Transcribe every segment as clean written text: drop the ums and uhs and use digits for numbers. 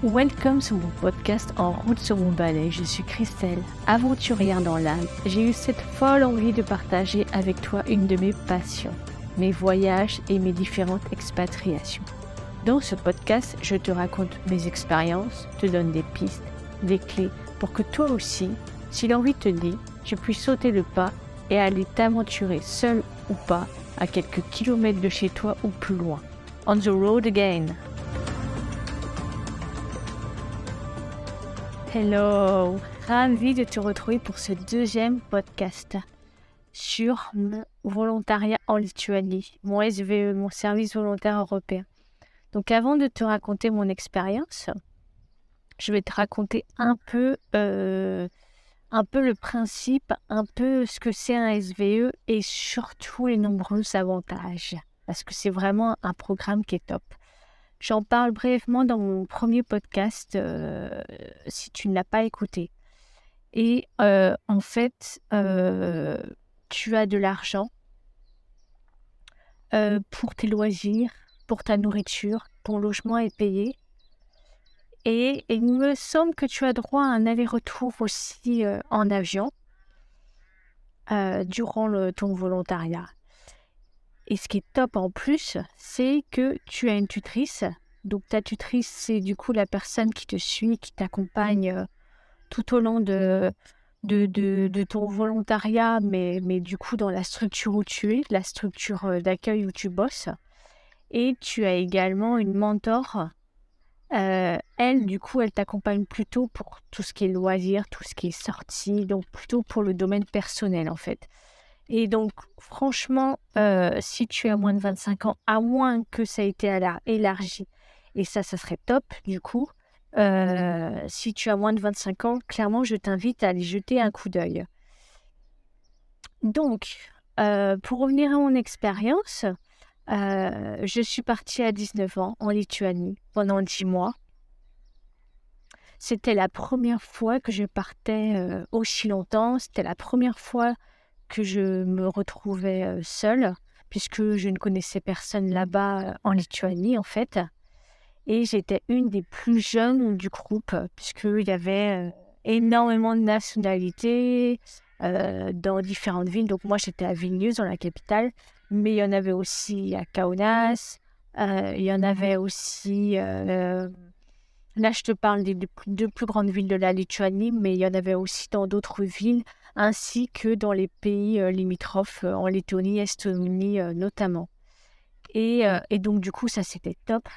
Welcome sur mon podcast En route sur mon balai. Je suis Christelle, aventurière dans l'âme. J'ai eu cette folle envie de partager avec toi une de mes passions, mes voyages et mes différentes expatriations. Dans ce podcast, je te raconte mes expériences, te donne des pistes, des clés pour que toi aussi, si l'envie te dit, tu puisses sauter le pas et aller t'aventurer seul ou pas à quelques kilomètres de chez toi ou plus loin. On the road again. Hello, ravie de te retrouver pour ce deuxième podcast sur mon volontariat en Lituanie, mon SVE, mon service volontaire européen. Donc avant de te raconter mon expérience, je vais te raconter un peu le principe, un peu ce que c'est un SVE et surtout les nombreux avantages, parce que c'est vraiment un programme qui est top. J'en parle brièvement dans mon premier podcast, si tu ne l'as pas écouté. Et en fait, tu as de l'argent pour tes loisirs, pour ta nourriture, ton logement est payé. Et il me semble que tu as droit à un aller-retour aussi en avion durant ton volontariat. Et ce qui est top en plus, c'est que tu as une tutrice. Donc ta tutrice, c'est du coup la personne qui te suit, qui t'accompagne tout au long de ton volontariat, mais du coup dans la structure où tu es, la structure d'accueil où tu bosses. Et tu as également une mentor. Elle, du coup, elle t'accompagne plutôt pour tout ce qui est loisirs, tout ce qui est sortie, donc plutôt pour le domaine personnel en fait. Et donc, franchement, si tu as moins de 25 ans, à moins que ça ait été élargi, et ça serait top, du coup, si tu as moins de 25 ans, clairement, je t'invite à aller jeter un coup d'œil. Donc, pour revenir à mon expérience, je suis partie à 19 ans en Lituanie pendant 10 mois. C'était la première fois que je partais aussi longtemps. C'était la première fois que je me retrouvais seule, puisque je ne connaissais personne là-bas en Lituanie, en fait. Et j'étais une des plus jeunes du groupe, puisqu'il y avait énormément de nationalités dans différentes villes. Donc moi, j'étais à Vilnius, dans la capitale, mais il y en avait aussi à Kaunas, il y en avait aussi... là, je te parle des deux plus grandes villes de la Lituanie, mais il y en avait aussi dans d'autres villes, ainsi que dans les pays limitrophes, en Lettonie, Estonie notamment. Et donc, du coup, ça, c'était top,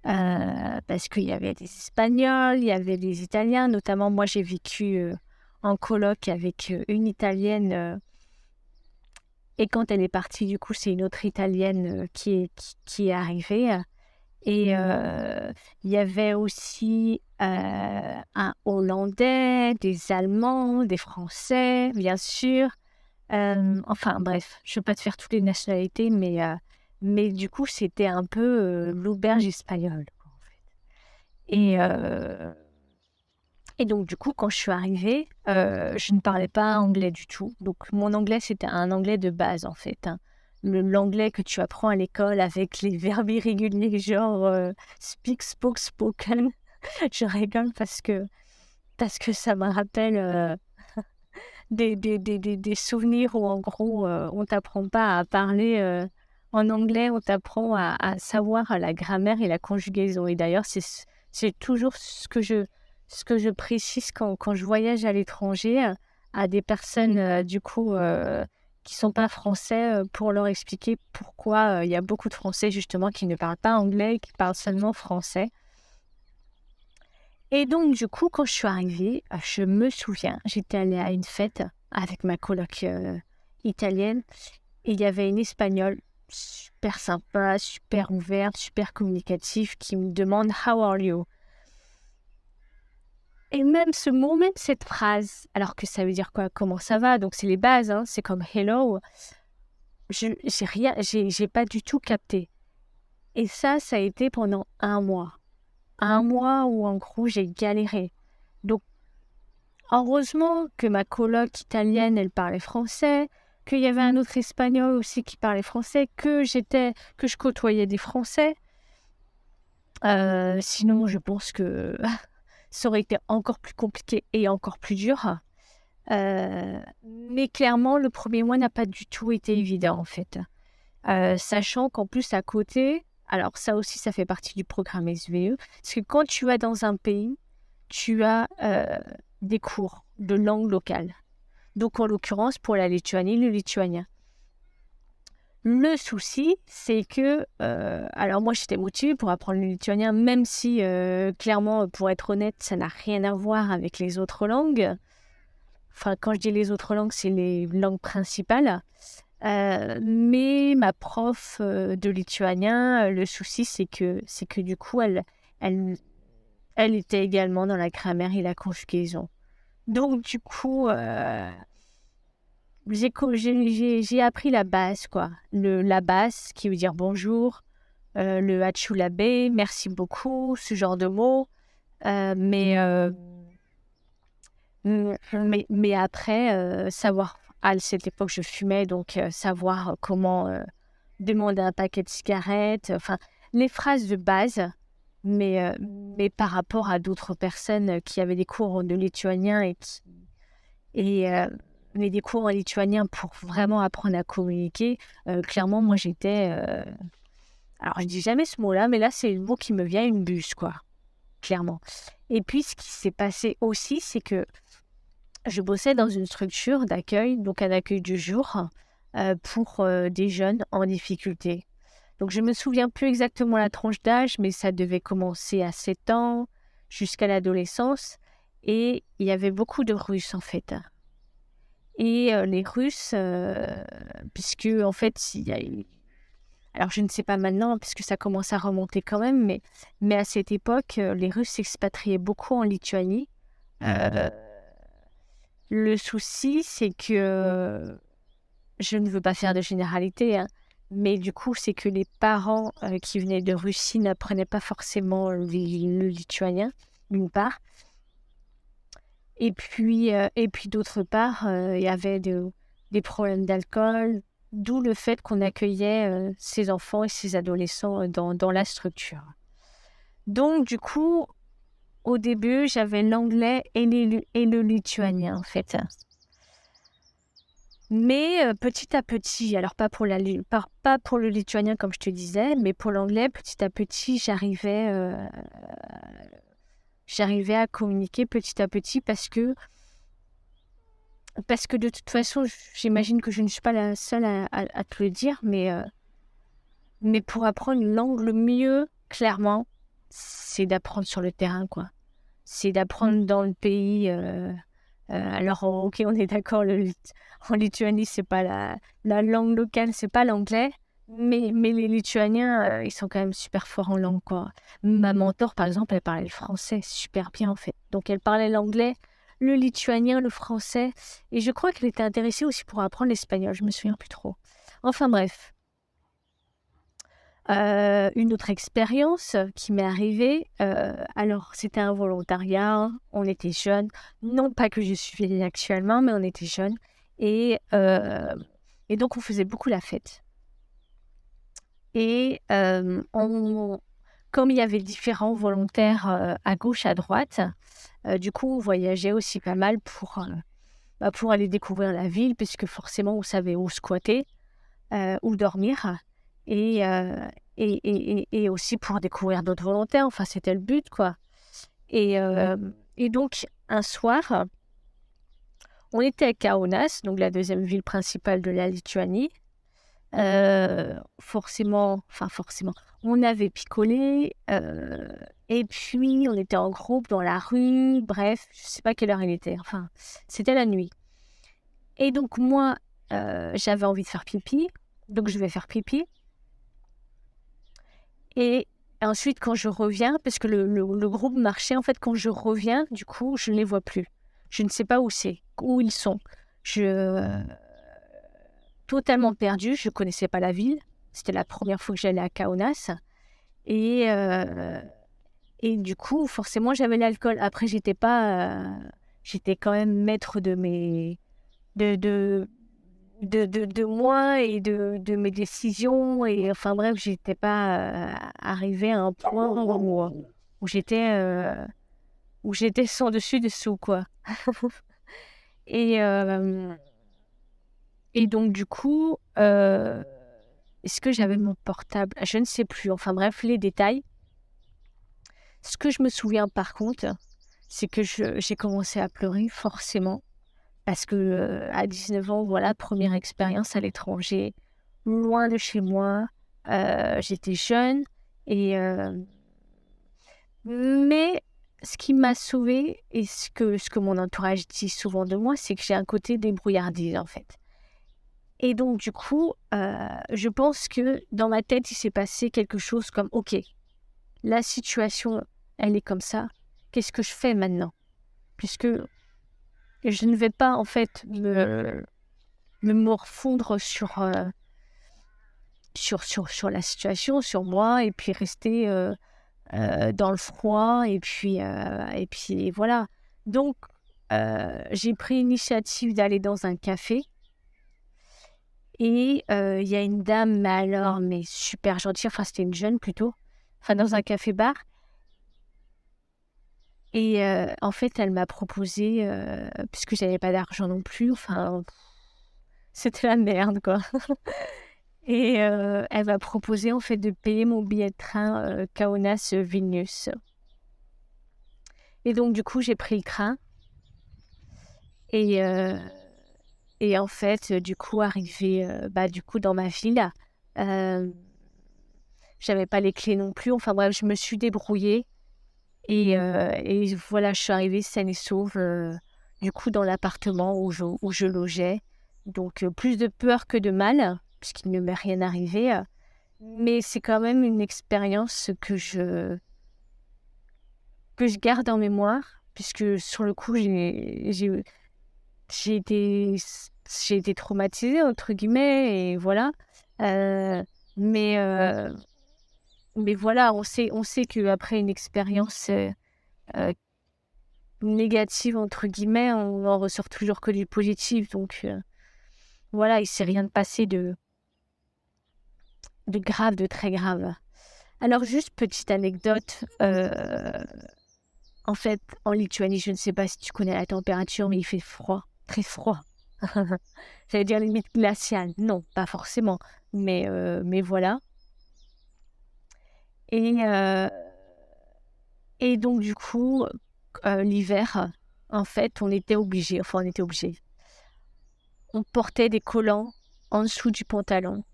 parce qu'il y avait des Espagnols, il y avait des Italiens, notamment, moi, j'ai vécu en coloc avec une Italienne, et quand elle est partie, du coup, c'est une autre Italienne qui est arrivée. Et il y avait aussi un Hollandais, des Allemands, des Français, bien sûr. Enfin, bref, je ne vais pas te faire toutes les nationalités, mais du coup, c'était un peu l'auberge espagnole, quoi, en fait. Et donc, du coup, quand je suis arrivée, je ne parlais pas anglais du tout. Donc, mon anglais, c'était un anglais de base, en fait, hein. L'anglais que tu apprends à l'école avec les verbes irréguliers, genre speak, spoke, spoken. Je rigole parce que ça me rappelle des souvenirs où, en gros, on ne t'apprend pas à parler en anglais, on t'apprend à savoir la grammaire et la conjugaison. Et d'ailleurs, c'est toujours ce que je précise quand je voyage à l'étranger à des personnes, du coup, qui ne sont pas français, pour leur expliquer pourquoi il y a beaucoup de Français, justement, qui ne parlent pas anglais, qui parlent seulement français. Et donc, du coup, quand je suis arrivée, je me souviens, j'étais allée à une fête avec ma coloc italienne et il y avait une Espagnole super sympa, super ouverte, super communicative qui me demande « How are you ?» Et même ce mot, même cette phrase, alors que ça veut dire quoi? Comment ça va? Donc, c'est les bases, hein, c'est comme « Hello ». J'ai pas du tout capté. Et ça a été pendant un mois. Un mois où, en gros, j'ai galéré. Donc, heureusement que ma coloc italienne, elle parlait français, qu'il y avait un autre espagnol aussi qui parlait français, que je côtoyais des Français. Sinon, je pense que ça aurait été encore plus compliqué et encore plus dur. Mais clairement, le premier mois n'a pas du tout été évident, en fait. Sachant qu'en plus, à côté, alors ça aussi, ça fait partie du programme SVE, parce que quand tu vas dans un pays, tu as des cours de langue locale. Donc, en l'occurrence, pour la Lituanie, le lituanien. Le souci, c'est que, alors moi, j'étais motivée pour apprendre le lituanien, même si, clairement, pour être honnête, ça n'a rien à voir avec les autres langues. Enfin, quand je dis les autres langues, c'est les langues principales. Mais ma prof de lituanien, le souci, c'est que du coup, elle, elle était également dans la grammaire et la conjugaison. Donc, du coup, j'ai appris la base, quoi. La base, qui veut dire bonjour, le hachulabe, merci beaucoup, ce genre de mots. Mais après, savoir, à cette époque, je fumais, donc savoir comment demander un paquet de cigarettes, enfin, les phrases de base, mais par rapport à d'autres personnes qui avaient des cours de lituanien et mais des cours en lituanien pour vraiment apprendre à communiquer, clairement, moi, j'étais... alors, je dis jamais ce mot-là, mais là, c'est le mot qui me vient, une buse, quoi, clairement. Et puis, ce qui s'est passé aussi, c'est que je bossais dans une structure d'accueil, donc un accueil du jour, pour des jeunes en difficulté. Donc, je ne me souviens plus exactement la tranche d'âge, mais ça devait commencer à 7 ans jusqu'à l'adolescence. Et il y avait beaucoup de Russes, en fait. Et les Russes, puisque, en fait, il y a eu... Alors, je ne sais pas maintenant, puisque ça commence à remonter quand même, mais à cette époque, les Russes s'expatriaient beaucoup en Lituanie. Le souci, c'est que je ne veux pas faire de généralité, hein, mais du coup, c'est que les parents qui venaient de Russie n'apprenaient pas forcément le lituanien, d'une part. Et puis d'autre part, il y avait des problèmes d'alcool, d'où le fait qu'on accueillait ces enfants et ces adolescents dans la structure. Donc, du coup, au début, j'avais l'anglais et le lituanien, en fait. Mais petit à petit, alors pas pour le lituanien comme je te disais, mais pour l'anglais, petit à petit, j'arrivais à communiquer petit à petit parce que de toute façon, j'imagine que je ne suis pas la seule à te le dire, mais pour apprendre une langue, le mieux, clairement, c'est d'apprendre sur le terrain, quoi. C'est d'apprendre dans le pays. Alors, ok, on est d'accord, en Lituanie, c'est pas la langue locale, c'est pas l'anglais, mais les Lituaniens, ils sont quand même super forts en langue, quoi. Ma mentor, par exemple, elle parlait le français super bien, en fait. Donc, elle parlait l'anglais, le lituanien, le français, et je crois qu'elle était intéressée aussi pour apprendre l'espagnol, je me souviens plus trop. Enfin, bref. Une autre expérience qui m'est arrivée, alors c'était un volontariat, on était jeunes, non pas que je suis vieille actuellement, mais on était jeunes et donc on faisait beaucoup la fête. Et comme il y avait différents volontaires à gauche, à droite, du coup on voyageait aussi pas mal pour aller découvrir la ville, puisque forcément on savait où squatter, où dormir. Et aussi pour découvrir d'autres volontaires. Enfin, c'était le but, quoi. Et donc, un soir, on était à Kaunas, donc la deuxième ville principale de la Lituanie. Forcément, on avait picolé, et puis on était en groupe dans la rue, bref, je ne sais pas quelle heure il était, enfin, c'était la nuit. Et donc, moi, j'avais envie de faire pipi, donc je vais faire pipi. Et ensuite, quand je reviens, parce que le groupe marchait, en fait, quand je reviens, du coup, je ne les vois plus. Je ne sais pas où ils sont. Totalement perdue, je ne connaissais pas la ville. C'était la première fois que j'allais à Kaunas. Et du coup, forcément, j'avais l'alcool. Après, j'étais quand même maître de de moi et de mes décisions. Et enfin bref, j'étais pas arrivée à un point où j'étais où j'étais sans dessus dessous, quoi. Et, et donc du coup, est-ce que j'avais mon portable? Je ne sais plus. Enfin bref, les détails. Ce que je me souviens par contre, c'est que j'ai commencé à pleurer forcément parce que, à 19 ans, voilà, première expérience à l'étranger, loin de chez moi, j'étais jeune et mais ce qui m'a sauvée et ce que mon entourage dit souvent de moi, c'est que j'ai un côté débrouillardise, en fait. Et donc du coup, je pense que dans ma tête, il s'est passé quelque chose comme: «OK, la situation, elle est comme ça, qu'est-ce que je fais maintenant?» Puisque je ne vais pas en fait me morfondre sur la situation, sur moi et puis rester, dans le froid et puis voilà. Donc j'ai pris l'initiative d'aller dans un café et il y a une dame, mais alors, mais super gentille, enfin c'était une jeune plutôt, enfin dans un café-bar et en fait elle m'a proposé, puisque j'avais pas d'argent non plus, enfin c'était la merde quoi. Et elle m'a proposé en fait de payer mon billet de train, Kaunas, Vilnius. Et donc du coup, j'ai pris le train et en fait, du coup, arrivée, du coup, dans ma ville, hem, j'avais pas les clés non plus. Enfin bref, je me suis débrouillée et voilà, je suis arrivée saine et sauve, du coup, dans l'appartement où je logeais. Donc plus de peur que de mal, puisqu'il ne m'est rien arrivé, mais c'est quand même une expérience que je garde en mémoire, puisque sur le coup, j'ai été j'ai été «traumatisée» entre guillemets et voilà. Heu, mais heu, mais voilà, on sait qu'après une expérience, heu, «négative» entre guillemets, on en ressort toujours que du positif donc voilà, il s'est rien passé de grave, de très grave. Alors juste petite anecdote, en fait, en Lituanie, je ne sais pas si tu connais la température, mais il fait froid, très froid. J'allais dire limite glacial. Non, pas forcément, mais voilà. Et donc du coup, l'hiver, en fait, on était obligés. On portait des collants en dessous du pantalon,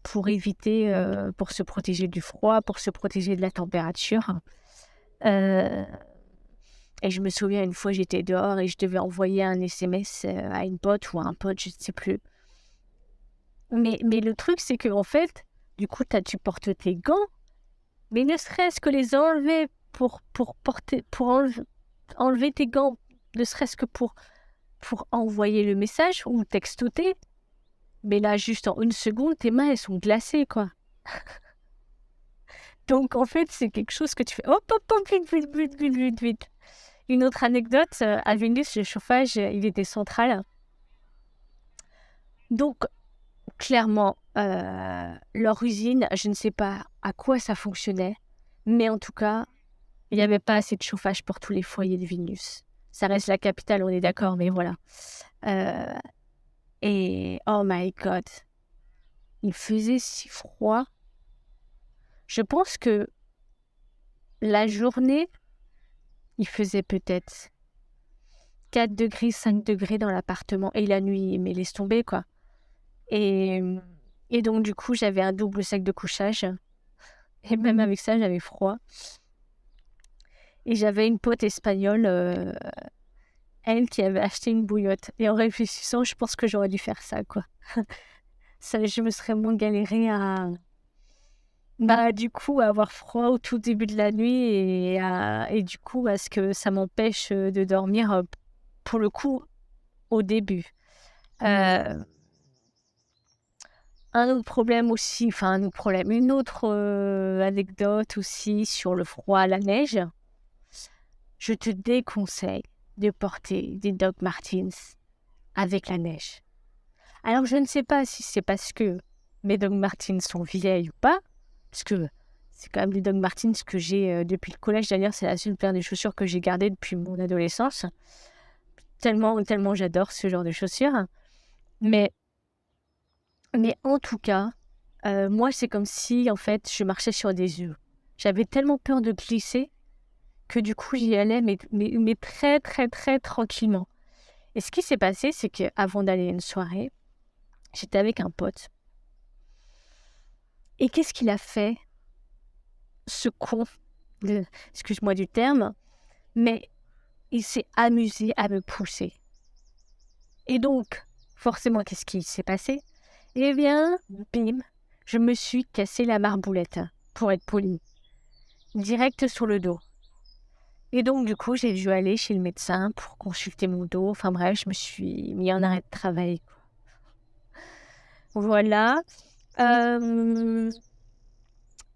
pour éviter, pour se protéger du froid, pour se protéger de la température. Heu Et je me souviens une fois, j'étais dehors et je devais envoyer un SMS, à une pote ou à un pote, je ne sais plus. Mais le truc, c'est qu'en fait, du coup, tu portes tes gants, mais ne serait-ce que les enlever pour porter pour enlever tes gants, ne serait-ce que pour envoyer le message ou textoter, mais là, juste en une seconde, tes mains, elles sont glacées, quoi. Donc en fait, c'est quelque chose que tu fais: «Hop, hop, hop, vite, vite, vite, vite, vite, vite». Une autre anecdote, à Vilnius, le chauffage, il était central. Donc clairement, leur usine, je ne sais pas à quoi ça fonctionnait, mais en tout cas, il y avait pas assez de chauffage pour tous les foyers de Vilnius. Ça reste la capitale, on est d'accord, mais voilà. Heu et oh my god, il faisait si froid. Je pense que la journée, il faisait peut-être 4 degrés, 5 degrés dans l'appartement et la nuit, mais laisse tomber, quoi. Et donc du coup, j'avais un double sac de couchage et même avec ça, j'avais froid. Et j'avais une pote espagnole, elle, qui avait acheté une bouillotte et en réfléchissant, je pense que j'aurais dû faire ça, quoi. Ça je me serais moins galérée à, du coup, à avoir froid au tout début de la nuit et du coup, à ce que ça m'empêche, de dormir, pour le coup, au début. Heu, un autre problème aussi, enfin un autre problème, une autre, anecdote aussi sur le froid, la neige. Je te déconseille de porter des Doc Martens avec la neige. Alors, je ne sais pas si c'est parce que mes Doc Martens sont vieilles ou pas, parce que c'est quand même des Doc Martens que j'ai depuis le collège. D'ailleurs, c'est la seule paire de chaussures que j'ai gardée depuis mon adolescence. Tellement j'adore ce genre de chaussures. Mais en tout cas, moi, c'est comme si, en fait, je marchais sur des œufs. J'avais tellement peur de glisser que du coup, j'y allais, mais très, très, très tranquillement. Et ce qui s'est passé, c'est qu'avant d'aller à une soirée, j'étais avec un pote. Et qu'est-ce qu'il a fait, ce con, excuse-moi du terme, mais il s'est amusé à me pousser. Et donc, forcément, qu'est-ce qui s'est passé? Eh bien, bim, je me suis cassé la marboulette, pour être polie, direct sur le dos. Et donc, du coup, j'ai dû aller chez le médecin pour consulter mon dos. Enfin bref, je me suis mis en arrêt de travail, quoi. Voilà.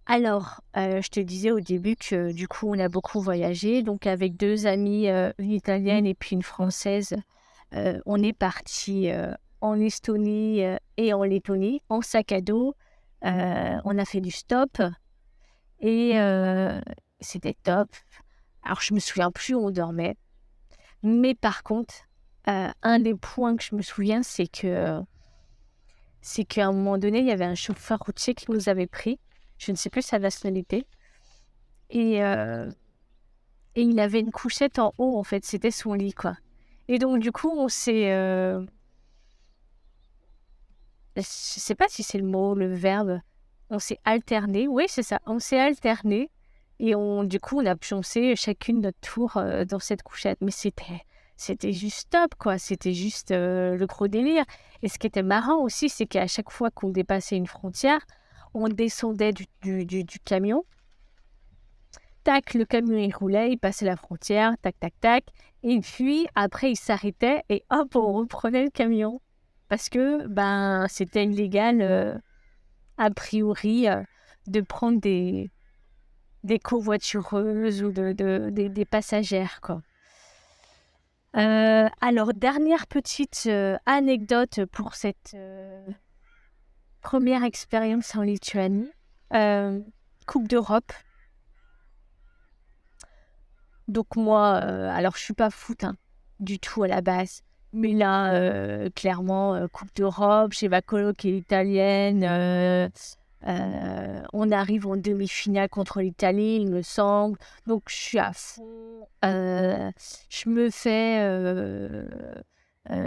Alors, je te disais au début que du coup, on a beaucoup voyagé. Donc, avec 2 amies, une italienne et puis une française, on est parti en Estonie et en Lettonie, en sac à dos. On a fait du stop et c'était top. Alors, je me souviens plus où on dormait. Mais par contre, un des points que je me souviens, c'est qu'à un moment donné, il y avait un chauffeur routier qui nous avait pris. Je ne sais plus sa nationalité. Et il avait une couchette en haut, en fait. C'était son lit, quoi. Et donc, du coup, on s'est... je sais pas si c'est le mot, le verbe. On s'est alterné. Oui, c'est ça. On s'est alterné. Et du coup, on a pioncé chacune notre tour dans cette couchette. Mais c'était juste top, quoi. C'était juste le gros délire. Et ce qui était marrant aussi, c'est qu'à chaque fois qu'on dépassait une frontière, on descendait du camion. Tac, le camion, il roulait, il passait la frontière, tac, tac, tac. Et puis, après, il s'arrêtait et hop, on reprenait le camion. Parce que, c'était illégal, a priori, de prendre des covoitureuses ou des passagères, quoi. Alors, dernière petite anecdote pour cette première expérience en Lituanie. Coupe d'Europe. Donc moi, alors je suis pas foot du tout à la base. Mais là, clairement, Coupe d'Europe, j'ai ma coloc qui est italienne. On arrive en demi-finale contre l'Italie, il me semble. Donc je suis à fond. Je me fais,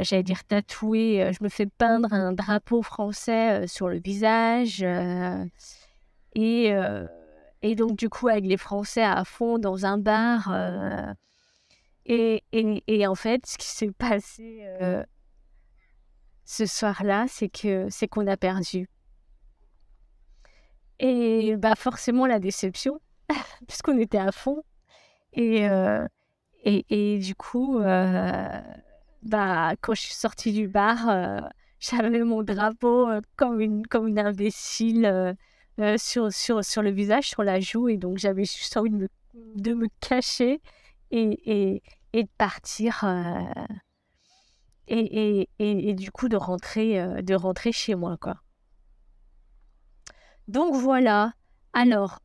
j'allais dire tatouer, je me fais peindre un drapeau français sur le visage. Et, euh, et donc du coup, avec les Français à fond dans un bar. Et en fait, ce qui s'est passé ce soir-là, c'est qu'on a perdu. Et forcément, la déception, puisqu'on était à fond. Et, du coup, quand je suis sortie du bar, j'avais mon drapeau comme une imbécile sur le visage, sur la joue. Et donc, j'avais juste envie de me cacher et de partir. Et du coup, de rentrer chez moi, quoi. Donc voilà. Alors,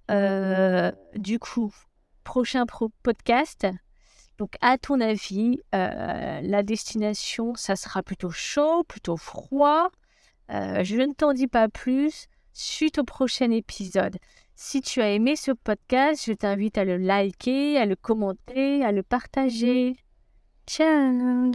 du coup, prochain podcast. Donc, à ton avis, la destination, ça sera plutôt chaud, plutôt froid? Je ne t'en dis pas plus. Suite au prochain épisode. Si tu as aimé ce podcast, je t'invite à le liker, à le commenter, à le partager. Ciao!